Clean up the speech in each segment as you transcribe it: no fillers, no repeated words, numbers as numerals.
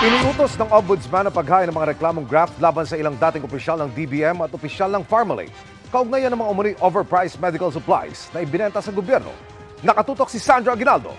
Iniutos ng Ombudsman ang paghain ng mga reklamong graft laban sa ilang dating opisyal ng DBM at opisyal ng Pharmalay. Kaugnayan ng mga umano'y overpriced medical supplies na ibinenta sa gobyerno. Nakatutok si Sandra Aguinaldo.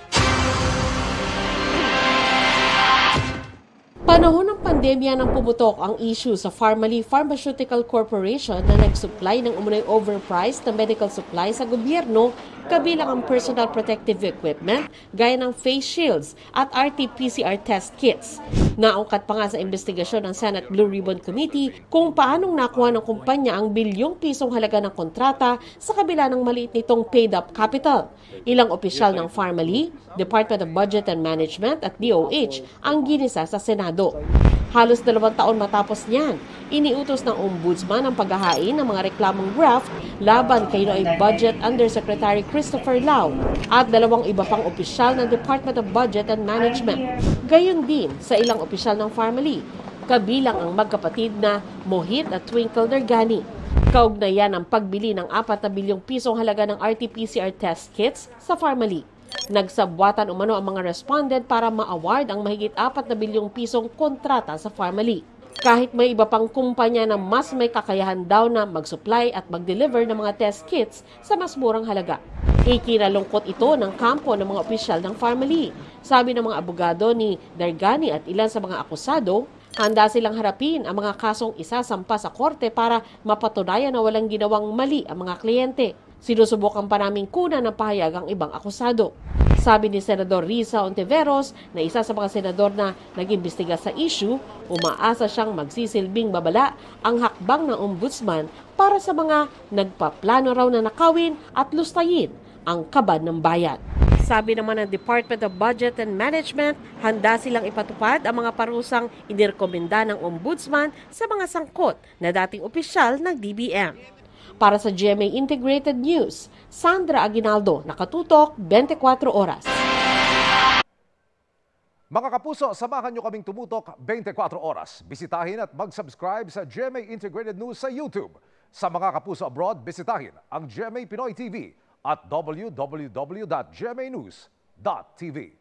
Panahon ng pandemya nang pumutok ang issue sa Pharmalay Pharmaceutical Corporation na nag-supply ng umano'y overpriced na medical supply sa gobyerno, kabilang ang personal protective equipment gaya ng face shields at RT-PCR test kits. Naungkat pa nga sa investigasyon ng Senate Blue Ribbon Committee kung paanong nakuha ng kumpanya ang bilyong pisong halaga ng kontrata sa kabila ng maliit nitong paid-up capital. Ilang opisyal ng Pharmalay, Department of Budget and Management at DOH ang ginisa sa Senado. Halos 2 taon matapos niyan, iniutos ng Ombudsman ang paghahain ng mga reklamong graft laban kay Noy Budget Undersecretary Christopher Lau at 2 iba pang opisyal ng Department of Budget and Management. Gayon din sa ilang opisyal ng Pharmalay, kabilang ang magkapatid na Mohit at Twinkle Nergani. Kaugnayan ang pagbili ng 4 na bilyong pisong halaga ng RT-PCR test kits sa Pharmalay. Nagsabwatan umano ang mga respondent para ma-award ang mahigit 4 na bilyong pisong kontrata sa Pharmalay. Kahit may iba pang kumpanya na mas may kakayahan daw na mag-supply at mag-deliver ng mga test kits sa mas murang halaga. Ikinalungkot ito ng kampo ng mga opisyal ng Pharmalay. Sabi ng mga abogado ni Nergani at ilan sa mga akusado, handa silang harapin ang mga kasong isasampa sa korte para mapatunayan na walang ginawang mali ang mga kliyente. Sinusubukan pa naming kunan ng pahayag ang ibang akusado. Sabi ni Senador Risa Ontiveros na isa sa mga senador na nag-imbestiga sa issue, umaasa siyang magsisilbing babala ang hakbang ng ombudsman para sa mga nagpaplano raw na nakawin at lustayin ang kaban ng bayan. Sabi naman ng Department of Budget and Management, handa silang ipatupad ang mga parusang inirekomenda ng ombudsman sa mga sangkot na dating opisyal ng DBM. Para sa GMA Integrated News, Sandra Aguinaldo, nakatutok 24 oras. Mga kapuso, samahan nyo kaming tumutok 24 oras. Bisitahin at mag-subscribe sa GMA Integrated News sa YouTube. Sa mga kapuso abroad, bisitahin ang GMA Pinoy TV at www.gmanews.tv.